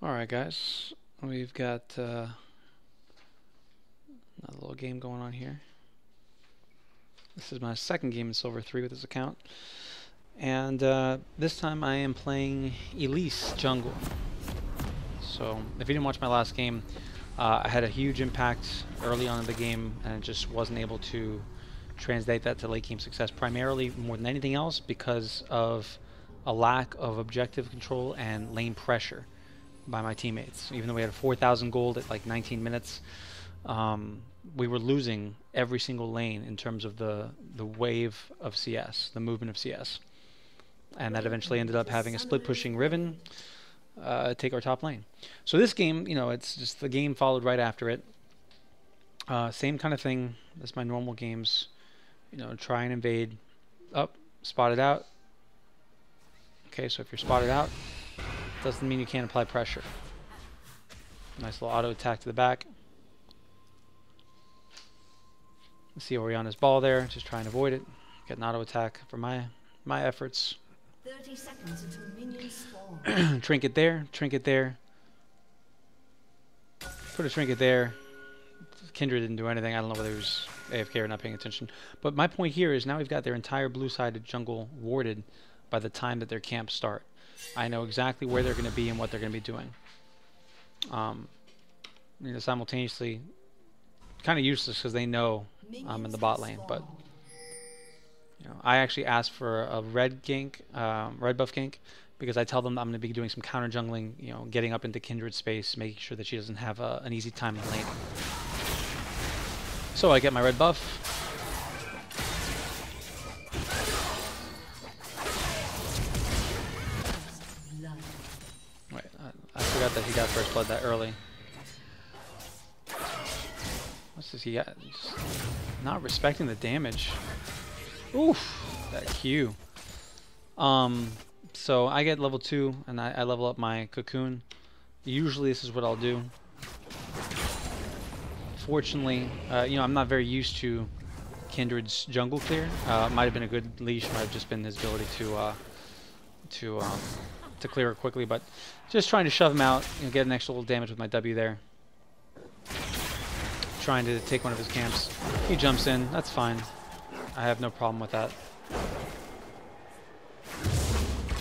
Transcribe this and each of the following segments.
Alright guys, we've got another little game going on here. This is my second game in Silver 3 with this account. And this time I am playing Elise jungle. So if you didn't watch my last game, I had a huge impact early on in the game and I just wasn't able to translate that to late game success, primarily more than anything else because of a lack of objective control and lane pressure by my teammates. Even though we had 4,000 gold at like 19 minutes, we were losing every single lane in terms of the wave of CS, the movement of CS. And that eventually ended up having a split pushing Riven take our top lane. So this game, you know, it's just the game followed right after it. Same kind of thing as my normal games. You know, try and invade. Up, spotted out. Okay, so if you're spotted out, doesn't mean you can't apply pressure. Nice little auto attack to the back. See Orianna's ball there, just try and avoid it. Get an auto attack for my efforts. 30 seconds until minions spawn. Trinket there, trinket there. Put a trinket there. Kindred didn't do anything. I don't know whether he was AFK or not paying attention. But my point here is now we've got their entire blue-sided jungle warded by the time that their camps start. I know exactly where they're going to be and what they're going to be doing. You know, simultaneously, kind of useless because they know I'm in the bot lane. But you know, I actually asked for a red gank, red buff gank, because I tell them I'm going to be doing some counter jungling. You know, getting up into Kindred space, making sure that she doesn't have an easy time in lane. So I get my red buff. Wait, I forgot that he got first blood that early. What's this he got? Just not respecting the damage. Oof, that Q. So I get level 2 and I level up my cocoon. Usually this is what I'll do. Fortunately, you know, I'm not very used to Kindred's jungle clear. Might have been a good leash, might have just been his ability to clear it quickly, but just trying to shove him out, you know, get an extra little damage with my W there. Trying to take one of his camps. He jumps in, that's fine. I have no problem with that.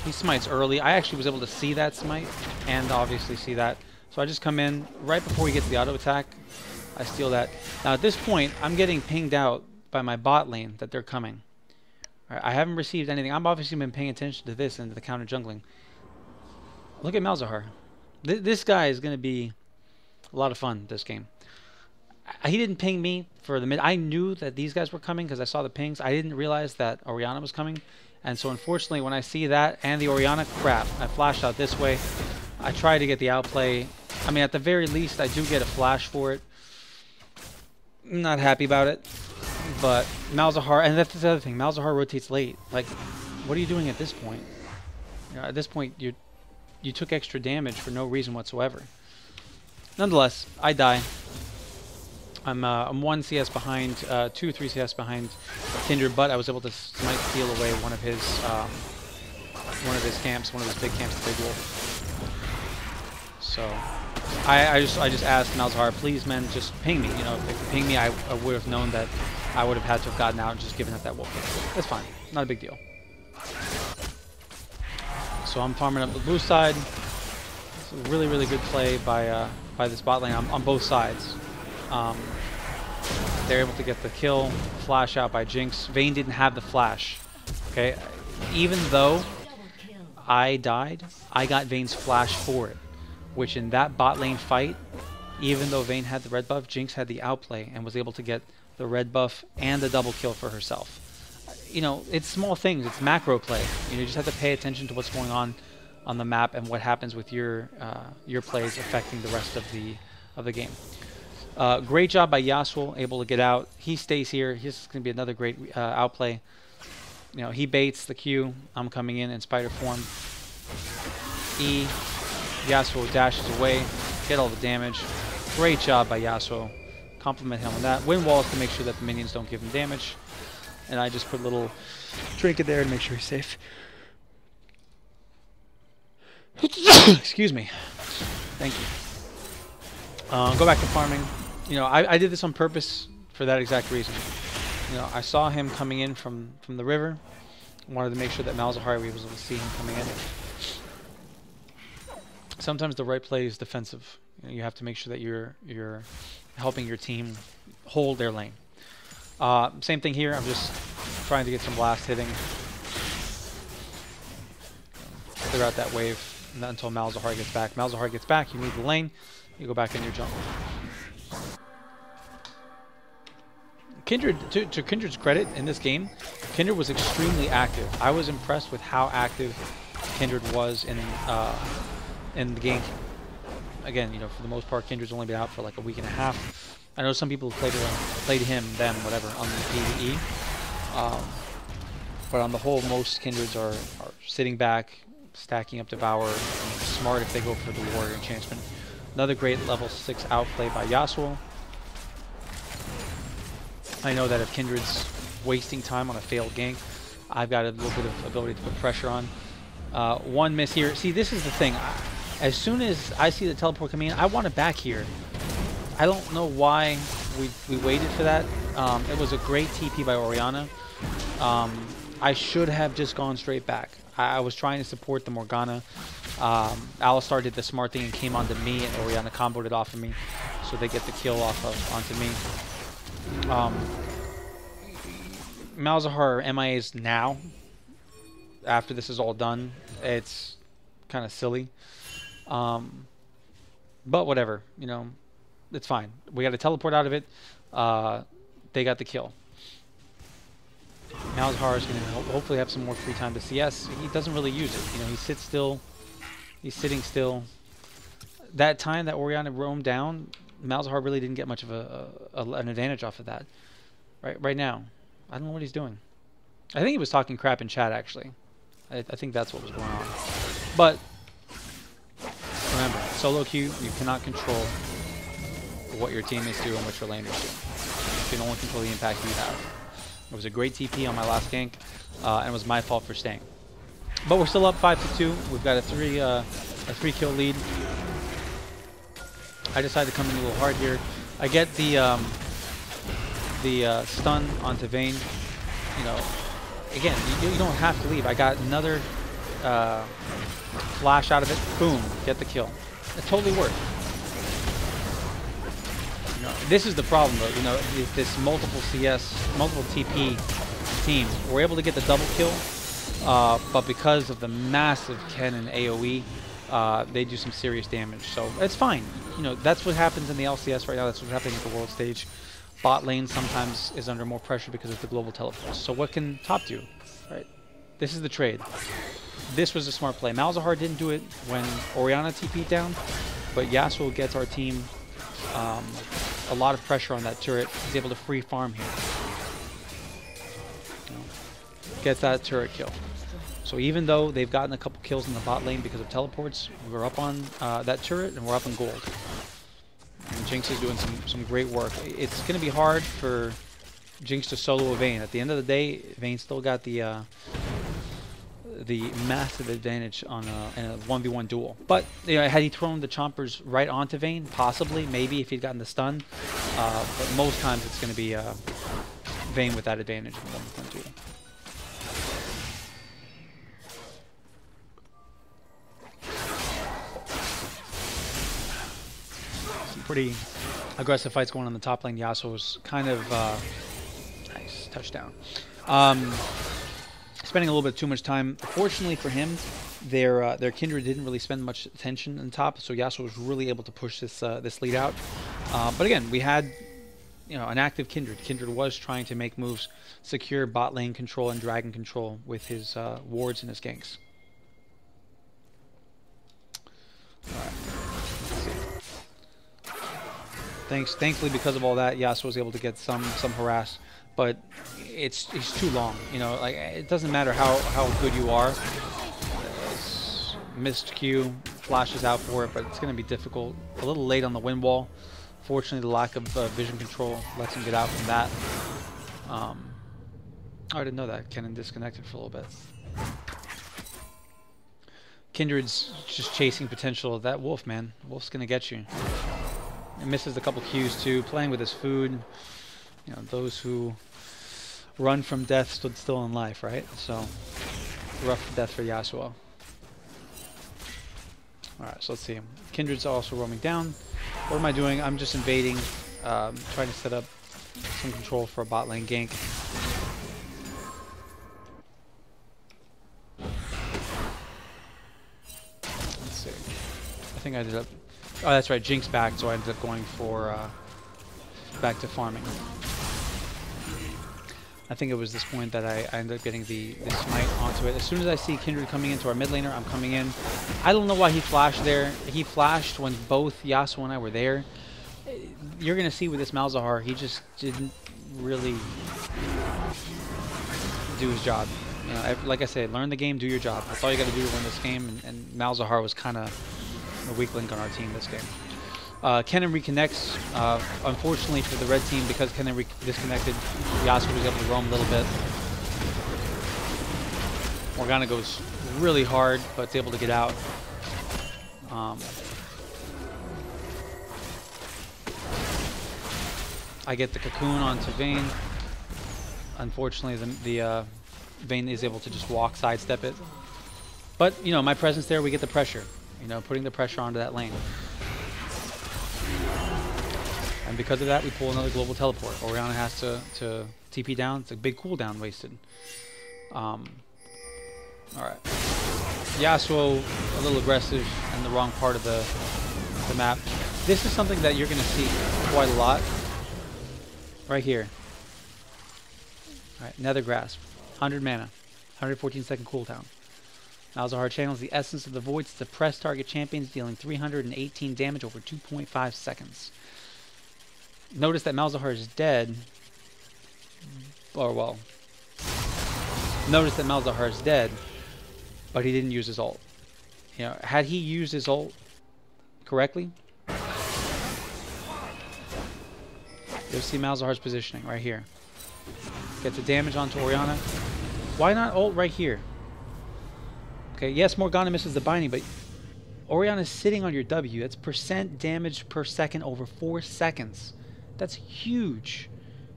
He smites early. I actually was able to see that smite and obviously see that. So I just come in right before we get to the auto attack. I steal that. Now at this point, I'm getting pinged out by my bot lane that they're coming. Right, I haven't received anything. I've obviously been paying attention to this and to the counter jungling. Look at Malzahar. This guy is going to be a lot of fun this game. He didn't ping me for the mid. I knew that these guys were coming because I saw the pings. I didn't realize that Orianna was coming. And so unfortunately when I see that and the Orianna, crap, I flashed out this way. I tried to get the outplay. I mean, at the very least, I do get a flash for it. I'm not happy about it. But Malzahar, and that's the other thing, Malzahar rotates late. Like, what are you doing at this point? You know, at this point, you took extra damage for no reason whatsoever. Nonetheless, I die. I'm 1 CS behind, 2 or 3 CS behind Kindred, but I was able to smite steal away one of his camps, one of his big camps, the Big Wolf. So I just asked Malzahar, please, man, just ping me. You know, if you ping me, I would have known that I would have had to have gotten out and just given up that wolf. That's fine, not a big deal. So I'm farming up the blue side. It's a really, really good play by this bot lane on both sides. They're able to get the kill, flash out by Jinx. Vayne didn't have the flash. Okay, even though I died, I got Vayne's flash for it. Which in that bot lane fight, even though Vayne had the red buff, Jinx had the outplay and was able to get the red buff and the double kill for herself. You know, it's small things, it's macro play. You just have to pay attention to what's going on the map and what happens with your plays affecting the rest of the game. Great job by Yasuo, able to get out. He stays here. He's going to be another great outplay. You know, he baits the Q. I'm coming in spider form. E. Yasuo dashes away. Get all the damage. Great job by Yasuo. Compliment him on that. Win walls to make sure that the minions don't give him damage. And I just put a little trinket there to make sure he's safe. Excuse me. Thank you. Go back to farming. You know, I did this on purpose for that exact reason. You know, I saw him coming in from the river. Wanted to make sure that Malzahar was able to see him coming in. Sometimes the right play is defensive. You know, you have to make sure that you're helping your team hold their lane. Same thing here. I'm just trying to get some blast hitting. Clear out that wave until Malzahar gets back. Malzahar gets back. You need the lane. You go back in your jungle. Kindred, to Kindred's credit in this game, Kindred was extremely active. I was impressed with how active Kindred was in the game. Again, you know, for the most part, Kindred's only been out for like a week and a half. I know some people played them, whatever, on the PvE. But on the whole, most Kindreds are sitting back, stacking up Devour, smart if they go for the Warrior Enchantment. Another great level 6 outplay by Yasuo. I know that if Kindred's wasting time on a failed gank, I've got a little bit of ability to put pressure on. One miss here. See, this is the thing. As soon as I see the teleport coming in, I want it back here. I don't know why we waited for that. It was a great TP by Orianna. I should have just gone straight back. I was trying to support the Morgana. Alistar did the smart thing and came onto me, and Orianna comboed it off of me, so they get the kill onto me. Malzahar MIAs now. After this is all done, it's kind of silly. But whatever, you know, it's fine. We got to teleport out of it. They got the kill. Malzahar is going to hopefully have some more free time to CS. He doesn't really use it. You know, he sits still. He's sitting still. That time that Orianna roamed down, Malzahar really didn't get much of an advantage off of that. Right now, I don't know what he's doing. I think he was talking crap in chat, actually. I think that's what was going on. But remember, solo queue, you cannot control what your teammates do and what your laners do. You can only control the impact you have. It was a great TP on my last gank, and it was my fault for staying. But we're still up 5-2. We've got a three kill lead. I decided to come in a little hard here. I get the stun onto Vayne. You know, again, you don't have to leave. I got another flash out of it. Boom, get the kill. It totally worked. You know, this is the problem, though. You know, this multiple TP team. We're able to get the double kill, but because of the massive cannon AOE, they do some serious damage. So it's fine. You know, that's what happens in the LCS right now. That's what's happening at the world stage. Bot lane sometimes is under more pressure because of the global teleports. So what can top do? Right? This is the trade. This was a smart play. Malzahar didn't do it when Orianna TP'd down, but Yasuo gets our team a lot of pressure on that turret. He's able to free farm here. You know, gets that turret kill. So even though they've gotten a couple kills in the bot lane because of teleports, we're up on that turret and we're up in gold. And Jinx is doing some great work. It's going to be hard for Jinx to solo a Vayne. At the end of the day, Vayne still got the massive advantage on in a 1v1 duel. But you know, had he thrown the chompers right onto Vayne, possibly, maybe if he'd gotten the stun. But most times it's going to be Vayne with that advantage in the 1v1 duel. Pretty aggressive fights going on the top lane. Yasuo's kind of nice touchdown. Spending a little bit too much time. Fortunately for him, their Kindred didn't really spend much attention on top, so Yasuo was really able to push this this lead out. But again, we had an active Kindred. Kindred was trying to make moves, secure bot lane control and dragon control with his wards and his ganks. All right. Thankfully, because of all that, Yasuo was able to get some harass, but it's too long. You know, like it doesn't matter how good you are. It's missed Q, flashes out for it, but it's going to be difficult. A little late on the wind wall. Fortunately, the lack of vision control lets him get out from that. Oh, I didn't know that. Kennen disconnected for a little bit. Kindred's just chasing potential of that wolf, man. Wolf's gonna get you. It misses a couple Qs too, playing with his food. You know, those who run from death stood still in life, right? So, rough death for Yasuo. Alright, so let's see. Kindred's also roaming down. What am I doing? I'm just invading, trying to set up some control for a bot lane gank. Let's see. I think I ended up... Oh, that's right. Jinx back, so I ended up going for... back to farming. I think it was this point that I ended up getting the smite onto it. As soon as I see Kindred coming into our mid laner, I'm coming in. I don't know why he flashed there. He flashed when both Yasuo and I were there. You're going to see with this Malzahar, he just didn't really do his job. You know, like I said, learn the game, do your job. That's all you got to do to win this game, and Malzahar was kind of a weak link on our team this game. Kennen reconnects. Unfortunately for the red team, because Kennen disconnected, Yasuo was able to roam a little bit. Morgana goes really hard, but is able to get out. I get the cocoon onto Vayne. Unfortunately, the Vayne is able to just walk, sidestep it. But, you know, my presence there, we get the pressure. You know, putting the pressure onto that lane. And because of that, we pull another global teleport. Orianna has to TP down. It's a big cooldown wasted. Alright. Yasuo, a little aggressive in the wrong part of the map. This is something that you're going to see quite a lot. Right here. Alright, Nether Grasp. 100 mana. 114 second cooldown. Malzahar channels the essence of the void to suppress target champions, dealing 318 damage over 2.5 seconds. Notice that Malzahar is dead. Or, well, notice that Malzahar is dead, but he didn't use his ult. You know, had he used his ult correctly, you'll see Malzahar's positioning right here. Get the damage onto Orianna. Why not ult right here? Okay, yes, Morgana misses the binding, but Orianna's sitting on your W. That's percent damage per second over 4 seconds. That's huge.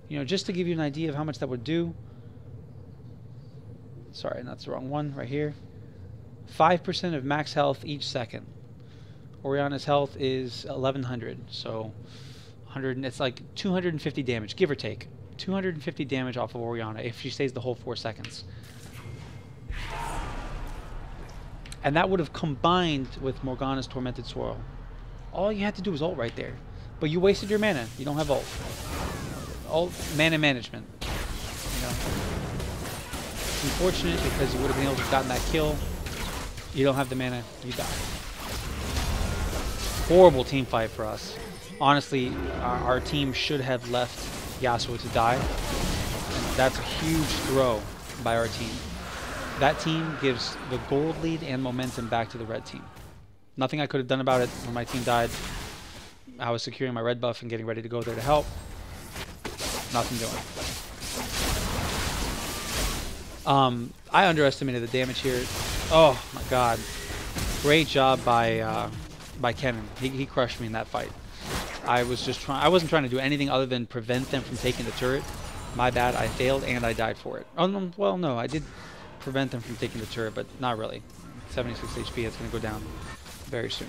You know, just to give you an idea of how much that would do. Sorry, that's the wrong one. Right here. 5% of max health each second. Orianna's health is 1100. So 100. It's like 250 damage, give or take. 250 damage off of Orianna if she stays the whole 4 seconds. And that would have combined with Morgana's Tormented Swirl. All you had to do was ult right there. But you wasted your mana. You don't have ult. Ult, mana management. You know. It's unfortunate because you would have been able to have gotten that kill. You don't have the mana, you die. Horrible team fight for us. Honestly, our team should have left Yasuo to die. And that's a huge throw by our team. That team gives the gold lead and momentum back to the red team. Nothing I could have done about it when my team died. I was securing my red buff and getting ready to go there to help. Nothing doing. I underestimated the damage here. Oh my god. Great job by Kennen. He crushed me in that fight. I wasn't trying to do anything other than prevent them from taking the turret. My bad, I failed and I died for it. Oh, no, well, no, I did prevent them from taking the turret, but not really. 76 HP, it's going to go down very soon.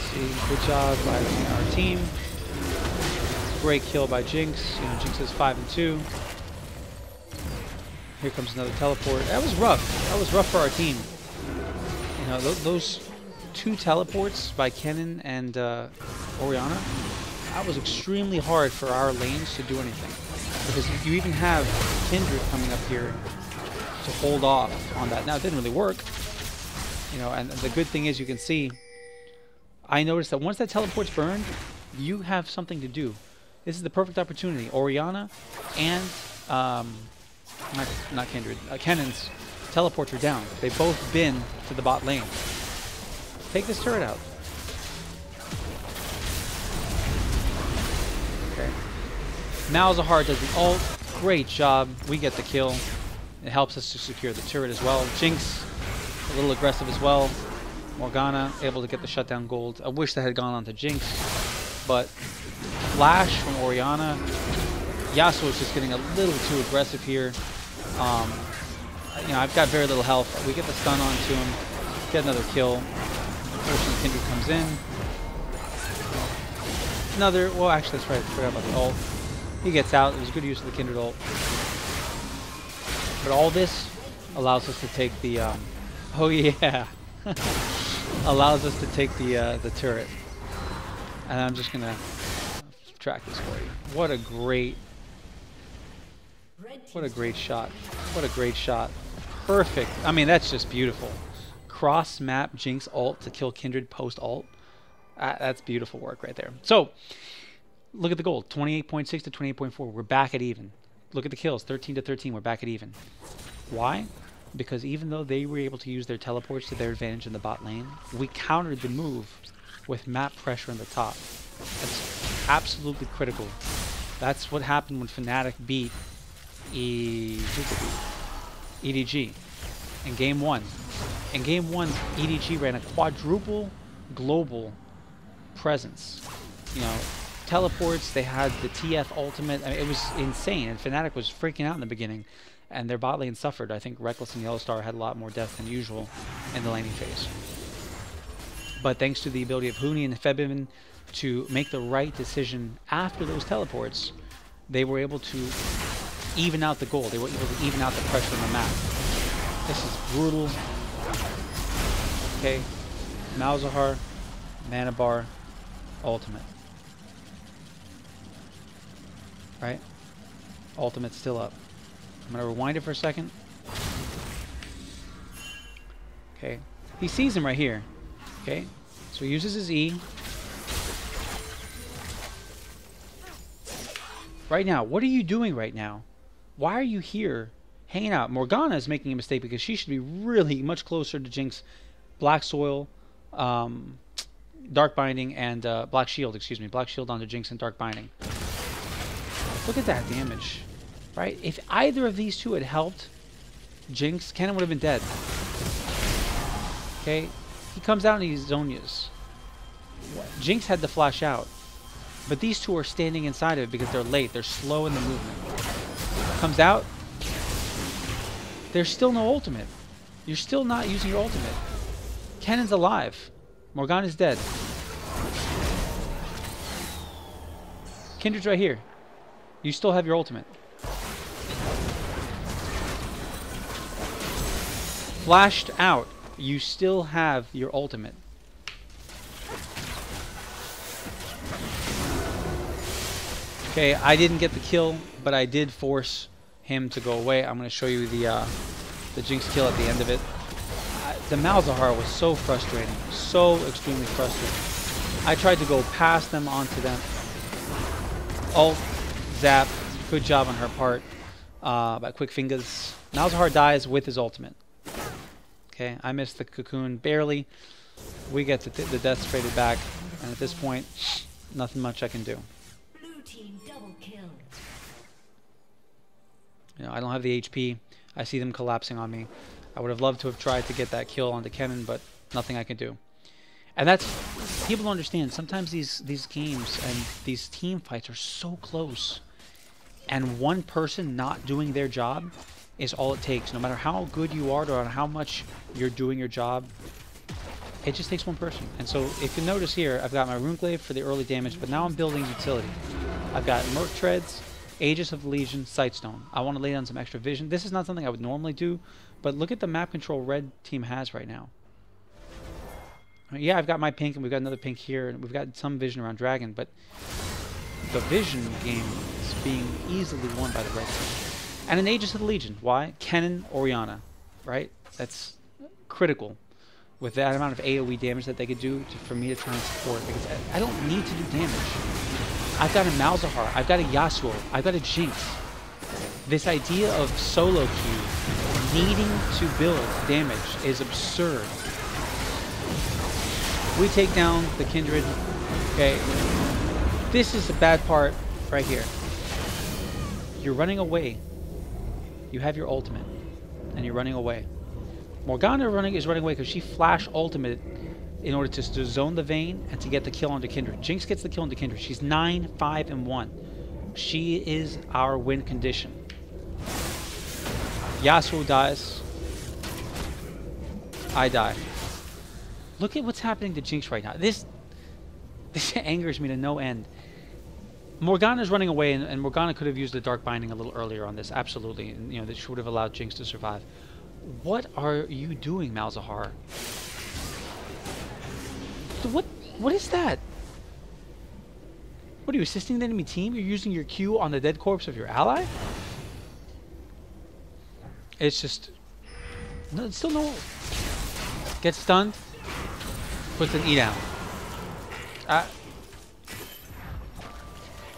See, good job by our team. Great kill by Jinx. You know, Jinx is 5-2. Here comes another teleport. That was rough. That was rough for our team. You know, those 2 teleports by Kennen and Orianna, that was extremely hard for our lanes to do anything. Because you even have Kindred coming up here to hold off on that. Now, it didn't really work. You know, and the good thing is you can see, I noticed that once that teleport's burned, you have something to do. This is the perfect opportunity. Orianna and, not Kindred, Kennen's teleports are down. They've both been to the bot lane. Take this turret out. Okay. Malzahar does the ult. Great job. We get the kill. It helps us to secure the turret as well. Jinx, a little aggressive as well. Morgana, able to get the shutdown gold. I wish that had gone on to Jinx, but flash from Orianna. Yasuo is just getting a little too aggressive here. You know, I've got very little health. We get the stun onto him, get another kill. Fortune Kindred comes in. Another, well, actually, that's right. I forgot about the ult. He gets out. It was good use of the Kindred ult. But all this allows us to take the, oh yeah, allows us to take the turret. And I'm just gonna track this for you. What a great shot. What a great shot. Perfect. I mean, that's just beautiful. Cross map Jinx ult to kill Kindred post ult. That's beautiful work right there. So, look at the gold. 28.6 to 28.4. We're back at even. Look at the kills. 13 to 13. We're back at even. Why? Because even though they were able to use their teleports to their advantage in the bot lane, we countered the move with map pressure in the top. That's absolutely critical. That's what happened when Fnatic beat EDG in game 1. In game 1, EDG ran a quadruple global presence. You know, teleports, they had the TF ultimate. I mean, it was insane, and Fnatic was freaking out in the beginning, and their bot lane suffered. I think Reckless and Yellowstar had a lot more death than usual in the laning phase. But thanks to the ability of Huni and Febiven to make the right decision after those teleports, they were able to even out the goal. They were able to even out the pressure on the map. This is brutal. Okay, Malzahar, Mana Bar, ultimate. Right? Ultimate's still up. I'm going to rewind it for a second. Okay, he sees him right here. Okay, so he uses his E. Right now, what are you doing right now? Why are you here hanging out? Morgana is making a mistake because she should be really much closer to Jinx, Black Soil, Dark Binding, and Black Shield, excuse me. Black Shield onto Jinx and Dark Binding. Look at that damage, right? If either of these two had helped Jinx, Kennen would have been dead. Okay? He comes out and he Zhonya's. Jinx had to flash out. But these two are standing inside of it because they're late. They're slow in the movement. Comes out. There's still no ultimate. You're still not using your ultimate. Kennen's alive. Morgana's dead. Kindred's right here. You still have your ultimate. Flashed out. You still have your ultimate. Okay, I didn't get the kill, but I did force him to go away. I'm going to show you the Jinx kill at the end of it. The Malzahar was so frustrating, so extremely frustrating. I tried to go past them onto them. Ult, zap, good job on her part by Quick Fingers. Malzahar dies with his ultimate. Okay, I missed the cocoon barely. We get the death traded back, and at this point, nothing much I can do. Double kill. You know, I don't have the HP. I see them collapsing on me. I would have loved to have tried to get that kill onto Kennen, but nothing I could do. And that's, people don't understand. Sometimes these games and these team fights are so close, and one person not doing their job is all it takes. No matter how good you are or how much you're doing your job, it just takes one person. And so if you notice here, I've got my Runeglaive for the early damage, but now I'm building utility. I've got Merc Treads, Aegis of the Legion, Sightstone. I want to lay down some extra vision. This is not something I would normally do, but look at the map control red team has right now. Yeah, I've got my pink, and we've got another pink here, and we've got some vision around Dragon, but the vision game is being easily won by the red team. And an Aegis of the Legion. Why? Kennen, Orianna, right? That's critical with that amount of AoE damage that they could do for me to try and support, because I don't need to do damage. I've got a Malzahar, I've got a Yasuo, I've got a Jinx. This idea of solo queue needing to build damage is absurd. We take down the Kindred. Okay, this is the bad part right here. You're running away. You have your ultimate, and you're running away. Morgana is running away because she flashed ultimate in order to zone the Vayne and to get the kill onto Kindred. Jinx gets the kill onto Kindred. She's 9, 5, and 1. She is our win condition. Yasuo dies. I die. Look at what's happening to Jinx right now. This angers me to no end. Morgana's running away, and Morgana could have used the Dark Binding a little earlier on this. Absolutely. And, you know, this would have allowed Jinx to survive. What are you doing, Malzahar? What is that? What are you, assisting the enemy team? You're using your Q on the dead corpse of your ally? It's just... No, it's still no... Gets stunned. Puts an E down.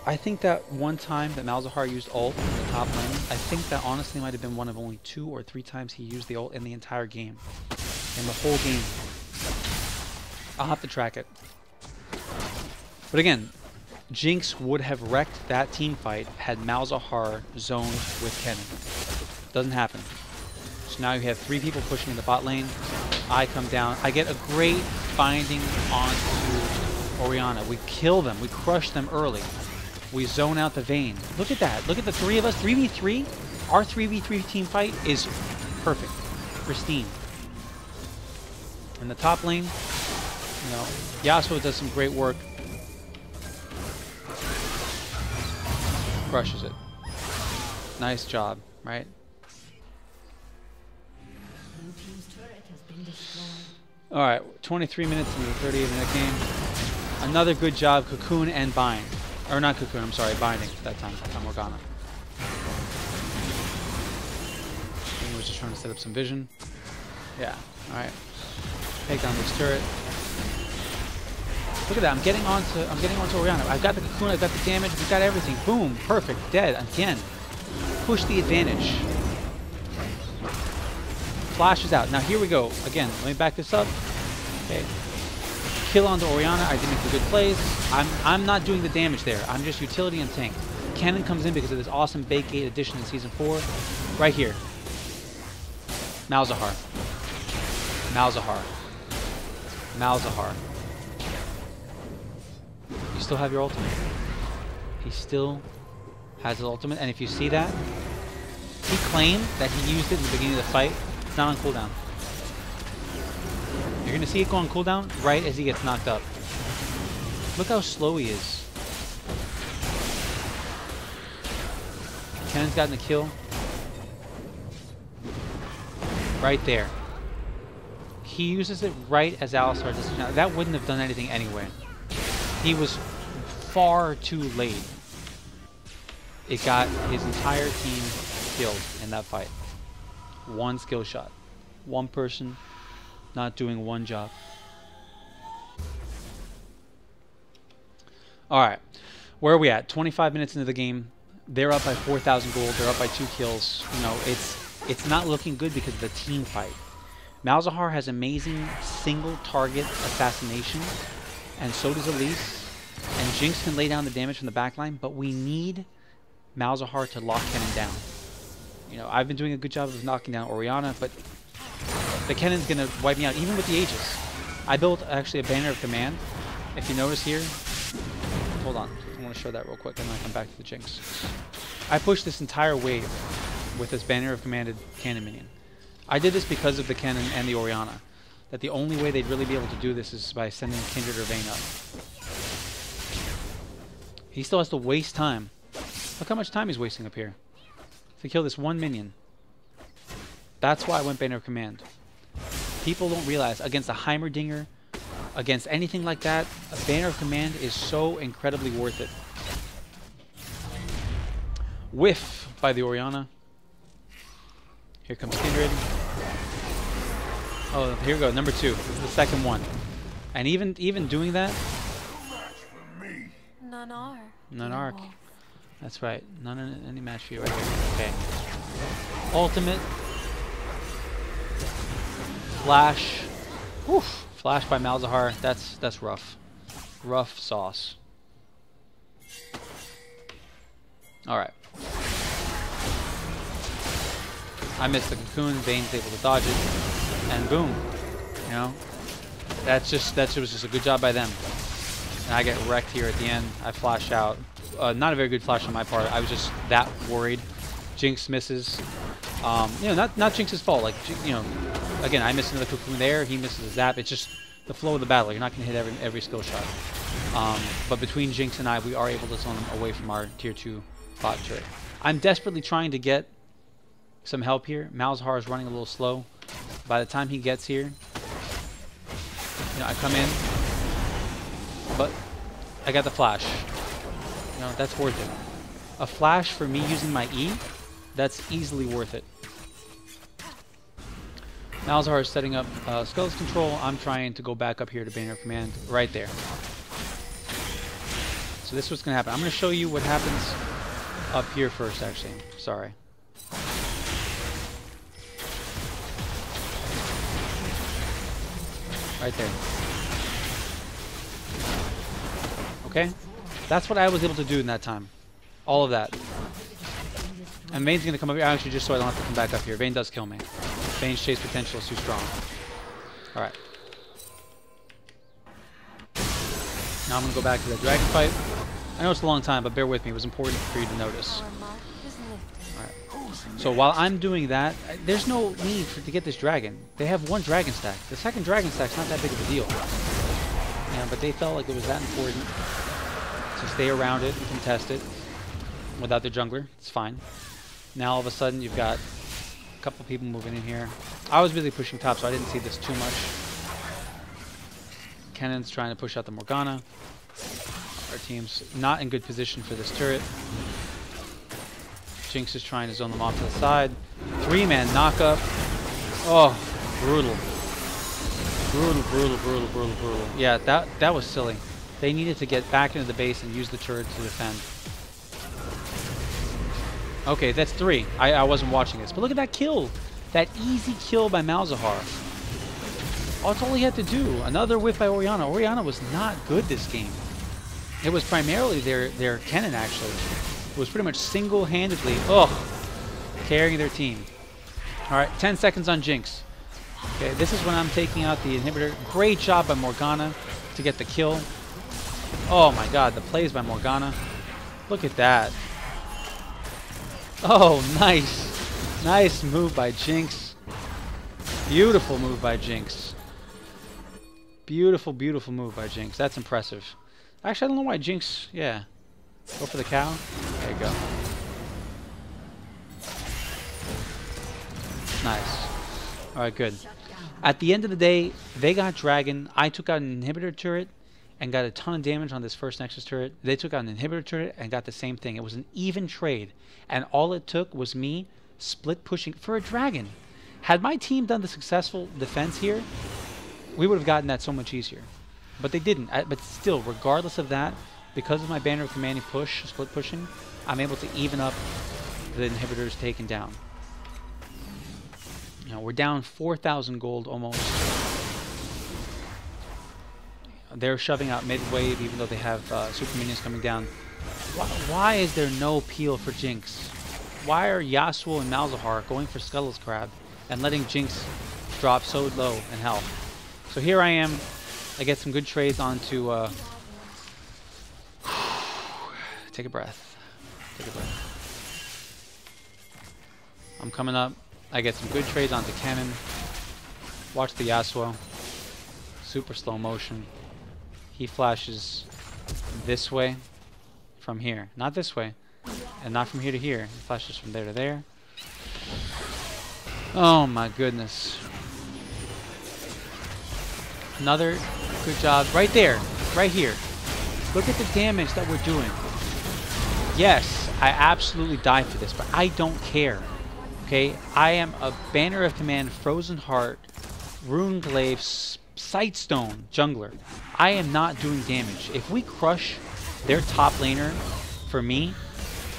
I think that one time that Malzahar used ult in the top lane, I think that honestly might have been one of only 2 or 3 times he used the ult in the entire game. In the whole game. I'll have to track it. But again, Jinx would have wrecked that team fight had Malzahar zoned with Kennen. Doesn't happen. So now you have 3 people pushing in the bot lane. I come down. I get a great binding onto Orianna. We kill them. We crush them early. We zone out the Vayne. Look at that. Look at the 3 of us. 3v3. Our 3v3 team fight is perfect. Pristine. In the top lane, you know, Yasuo does some great work. Crushes it. Nice job, right? Alright, 23 minutes into the 38-minute game. Another good job, Cocoon and Bind. Or not Cocoon, I'm sorry, Binding that time on Morgana. He was just trying to set up some vision. Yeah, alright. Take down this turret. Look at that, I'm getting onto Orianna. I've got the Cocoon, I've got the damage, we've got everything. Boom, perfect, dead, again. Push the advantage. Flashes out. Now here we go. Again, let me back this up. Okay. Kill onto Orianna. I did make the good plays. I'm not doing the damage there. I'm just utility and tank. Kennen comes in because of this awesome Bait Gate addition in Season 4. Right here. Malzahar. Malzahar. Malzahar. You still have your ultimate. He still has his ultimate. And if you see that, he claimed that he used it in the beginning of the fight. It's not on cooldown. You're going to see it go on cooldown right as he gets knocked up. Look how slow he is. Kennen's gotten the kill. Right there. He uses it right as Alistar does. Now, that wouldn't have done anything anyway. He was far too late. It got his entire team killed in that fight. One skill shot. One person not doing one job. Alright. Where are we at? 25 minutes into the game. They're up by 4,000 gold. They're up by 2 kills. You know, it's not looking good because of the team fight. Malzahar has amazing single target assassination, and so does Elise. And Jinx can lay down the damage from the backline, but we need Malzahar to lock Kennen down. You know, I've been doing a good job of knocking down Orianna, but the Kennen's going to wipe me out, even with the Aegis. I built, actually, a banner of command. If you notice here, hold on, I want to show that real quick, and then I come back to the Jinx. I pushed this entire wave with this banner of commanded cannon minion. I did this because of the Kennen and the Orianna. That the only way they'd really be able to do this is by sending Kindred or Vayne up. He still has to waste time. Look how much time he's wasting up here to kill this one minion. That's why I went Banner of Command. People don't realize, against a Heimerdinger, against anything like that, a Banner of Command is so incredibly worth it. Whiff by the Orianna. Here comes Kindred. Oh, here we go, number 2. This is the second one. And even doing that... None are. None are. That's right. None in any match for you right here. Okay. Ultimate. Flash. Whew. Flash by Malzahar. That's rough. Rough sauce. Alright. I missed the cocoon. Vayne's able to dodge it, and boom. You know, that was just a good job by them. And I get wrecked here at the end. I flash out. Not a very good flash on my part. I was just that worried. Jinx misses. You know, not Jinx's fault. Like, you know, again, I missed another cocoon there. He misses a zap. It's just the flow of the battle. You're not going to hit every skill shot. But between Jinx and I, we are able to zone them away from our tier 2 bot turret. I'm desperately trying to get some help here. Malzahar is running a little slow. By the time he gets here, you know, I come in, but I got the flash. You know, that's worth it. A flash for me using my E, that's easily worth it. Malzahar is setting up Skelet's control. I'm trying to go back up here to Banner of Command right there. So this is what's going to happen. I'm going to show you what happens up here first, actually. Sorry. Right there. Okay? That's what I was able to do in that time. All of that. And Vayne's going to come up here, actually, just so I don't have to come back up here. Vayne does kill me. Vayne's chase potential is too strong. Alright. Now I'm going to go back to the dragon fight. I know it's a long time, but bear with me. It was important for you to notice. Alright. So while I'm doing that, there's no need to get this dragon. They have one dragon stack. The second dragon stack's not that big of a deal. Yeah, but they felt like it was that important to stay around it and contest it without their jungler. It's fine. Now all of a sudden you've got a couple people moving in here. I was really pushing top, so I didn't see this too much. Kennen's trying to push out the Morgana. Our team's not in good position for this turret. Jinx is trying to zone them off to the side. 3-man knockup. Oh, brutal. Brutal. Yeah, that was silly. They needed to get back into the base and use the turret to defend. Okay, that's 3. I wasn't watching this. But look at that kill. That easy kill by Malzahar. Oh, that's all he had to do. Another whiff by Orianna. Orianna was not good this game. It was primarily their Kennen, actually. It was pretty much single-handedly, carrying their team. Alright, 10 seconds on Jinx. Okay, this is when I'm taking out the inhibitor. Great job by Morgana to get the kill. Oh my god, the plays by Morgana. Look at that. Oh, nice. Nice move by Jinx. Beautiful move by Jinx. Beautiful move by Jinx. That's impressive. Actually, I don't know why Jinx... Yeah. Go for the cow. There you go. Nice. Alright, good. At the end of the day, they got Dragon. I took out an inhibitor turret and got a ton of damage on this first Nexus turret. They took out an inhibitor turret and got the same thing. It was an even trade. And all it took was me split pushing for a Dragon. Had my team done the successful defense here, we would have gotten that so much easier. But they didn't. But still, regardless of that, because of my Banner of Command push, split pushing, I'm able to even up the inhibitors taken down. You know, we're down 4,000 gold almost. They're shoving out mid-wave even though they have super minions coming down. Why is there no peel for Jinx? Why are Yasuo and Malzahar going for Scuttle's Crab and letting Jinx drop so low in health? So here I am. I get some good trades onto... take a breath. Take a breath. I'm coming up. I get some good trades onto Kennen. Watch the Yasuo. Super slow motion. He flashes this way from here. Not this way. And not from here to here. He flashes from there to there. Oh my goodness. Another good job. Right there. Right here. Look at the damage that we're doing. Yes, I absolutely died for this, but I don't care. Okay? I am a Banner of Command, Frozen Heart, Runeglaive, Sightstone jungler. I am not doing damage. If we crush their top laner, for me,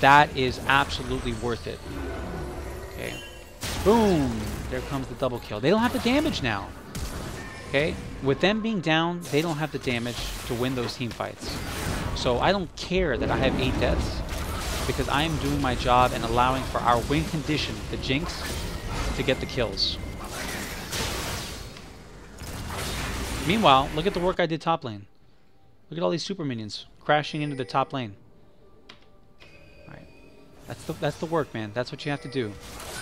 that is absolutely worth it. Okay. Boom! There comes the double kill. They don't have the damage now. Okay? With them being down, they don't have the damage to win those team fights. So I don't care that I have 8 deaths, because I am doing my job and allowing for our win condition, the Jinx, to get the kills. Meanwhile, look at the work I did top lane. Look at all these super minions crashing into the top lane. Alright. That's the work, man. That's what you have to do.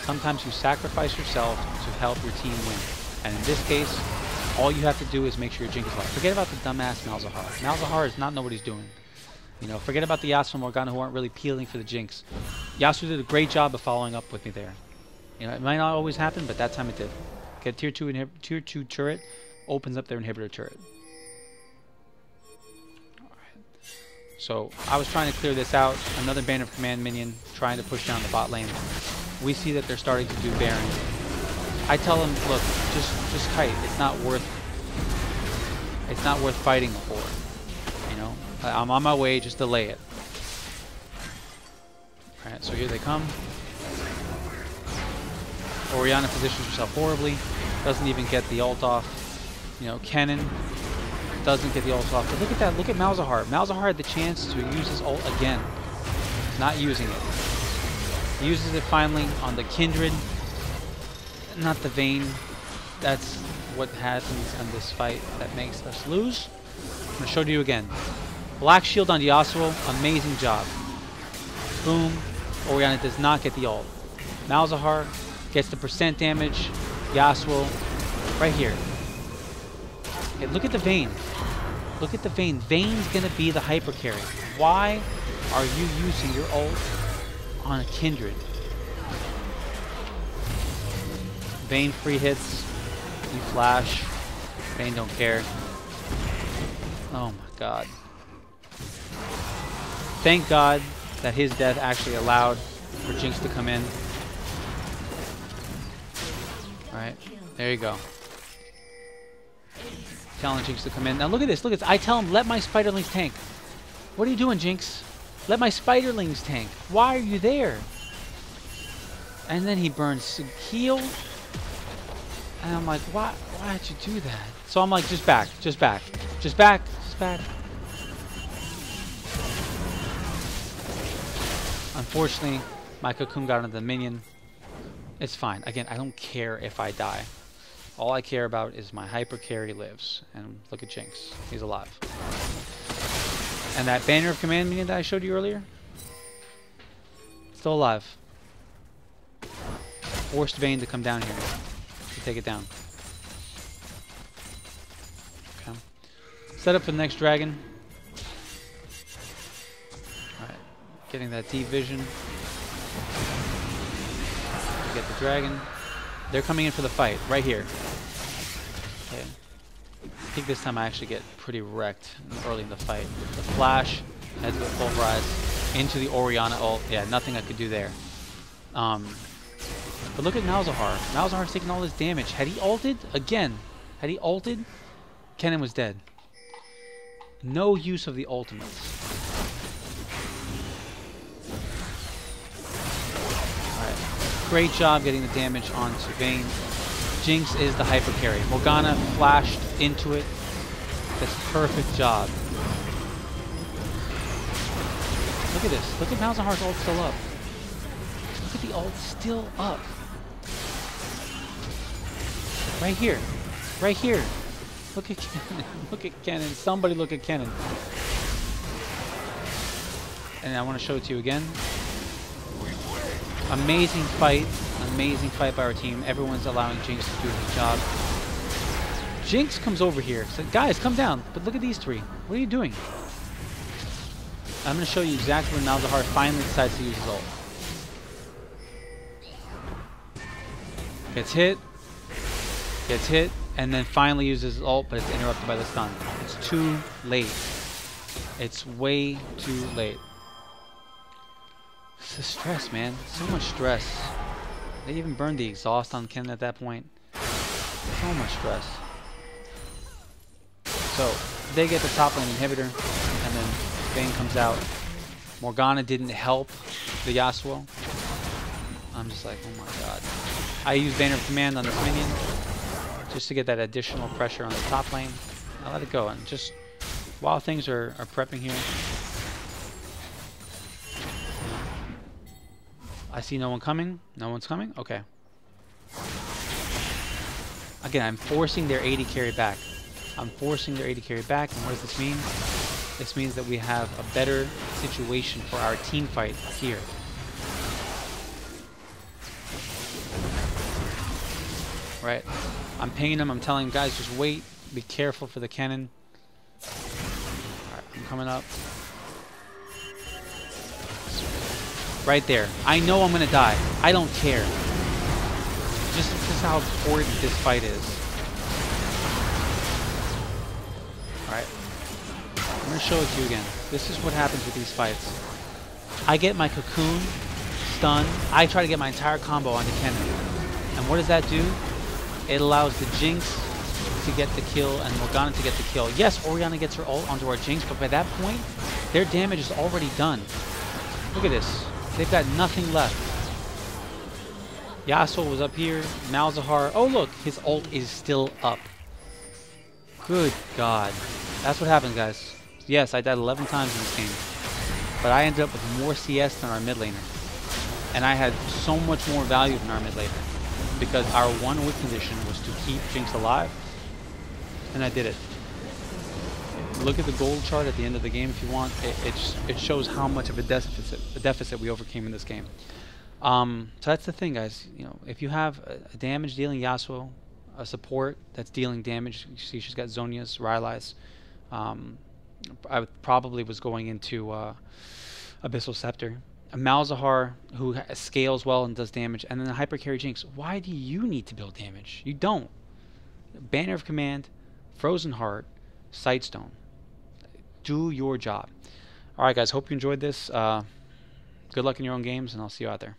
Sometimes you sacrifice yourself to help your team win. And in this case, all you have to do is make sure your Jinx is alive. Forget about the dumbass Malzahar. Malzahar is not know what he's doing. You know, forget about the Yasuo and Morgana who aren't really peeling for the Jinx. Yasuo did a great job of following up with me there. You know, it might not always happen, but that time it did. Get tier 2 turret, opens up their inhibitor turret. So I was trying to clear this out. Another Banner of Command minion trying to push down the bot lane. We see that they're starting to do Baron. I tell them, look, just kite. It's not worth fighting for. You know, I'm on my way. Just delay it. All right, so here they come. Orianna positions herself horribly. Doesn't even get the ult off. You know, Kennen doesn't get the ult off. But look at that. Look at Malzahar. Malzahar had the chance to use his ult again. Not using it. He uses it finally on the Kindred. Not the Vayne. That's what happens in this fight that makes us lose. I'm going to show it to you again. Black Shield on Yasuo. Amazing job. Boom. Orianna does not get the ult. Malzahar gets the percent damage. Yasuo right here. Okay, look at the Vayne. Look at the Vayne. Vayne's gonna be the hyper carry. Why are you using your ult on a Kindred? Vayne free hits. You flash. Vayne don't care. Oh my god. Thank God that his death actually allowed for Jinx to come in. Alright, there you go. Telling Jinx to come in. Now look at this, look at this. I tell him, let my spiderlings tank. What are you doing, Jinx? Let my spiderlings tank. Why are you there? And then he burns heal. And I'm like, why'd you do that? So I'm like, just back, just back, just back, just back. Unfortunately, my cocoon got into the minion. It's fine. Again, I don't care if I die. All I care about is my hyper carry lives. And look at Jinx. He's alive. And that Banner of Command minion that I showed you earlier? Still alive. Forced Vayne to come down here to take it down. Okay. Set up for the next dragon. Alright. Getting that deep vision. Get the dragon. They're coming in for the fight right here. Okay. I think this time I actually get pretty wrecked early in the fight. The flash, has to go pulverize into the Orianna ult. Yeah, nothing I could do there. But look at Malzahar. Malzahar's taking all this damage. Had he ulted again? Had he ulted? Kennen was dead. No use of the ultimates. Great job getting the damage onto Vayne. Jinx is the hyper carry. Morgana flashed into it. That's a perfect job. Look at this. Look at Malzahar's ult still up. Look at the ult still up. Right here. Right here. Look at Kennen. Look at Kennen. Somebody look at Kennen. And I want to show it to you again. Amazing fight by our team. Everyone's allowing Jinx to do his job. Jinx comes over here. So, guys, come down. But look at these three. What are you doing? I'm going to show you exactly when Malzahar finally decides to use his ult. Gets hit, and then finally uses his ult, but it's interrupted by the stun. It's too late. It's way too late. It's the stress, man. So much stress. They even burned the exhaust on Kennen at that point. So much stress. So, they get the top lane inhibitor, and then Vayne comes out. Morgana didn't help the Yasuo. I'm just like, oh my god. I use Banner of Command on this minion, just to get that additional pressure on the top lane. I let it go, and just while things are prepping here, I see no one coming. No one's coming? Okay. Again, I'm forcing their AD carry back. I'm forcing their AD carry back, and what does this mean? This means that we have a better situation for our team fight here. Right? I'm pinging them, I'm telling them, guys, just wait, be careful for the cannon. Alright, I'm coming up. Right there. I know I'm gonna die. I don't care. Just how important this fight is. Alright. I'm gonna show it to you again. This is what happens with these fights. I get my cocoon, stun, I try to get my entire combo onto Kennen. And what does that do? It allows the Jinx to get the kill and Morgana to get the kill. Yes, Orianna gets her ult onto our Jinx, but by that point, their damage is already done. Look at this. They've got nothing left. Yasuo was up here. Malzahar. Oh, look. His ult is still up. Good God. That's what happens, guys. Yes, I died 11 times in this game. But I ended up with more CS than our mid laner. And I had so much more value than our mid laner. Because our one win condition was to keep Jinx alive. And I did it. Look at the gold chart at the end of the game if you want. It shows how much of a deficit we overcame in this game. So that's the thing, guys. You know, if you have a damage dealing Yasuo, a support that's dealing damage, you see she's got Zhonya's, Rylai's. I probably was going into Abyssal Scepter. A Malzahar who scales well and does damage, and then a Hyper Carry Jinx. Why do you need to build damage? You don't. Banner of Command, Frozen Heart, Sightstone. Do your job. Alright guys, hope you enjoyed this. Good luck in your own games, and I'll see you out there.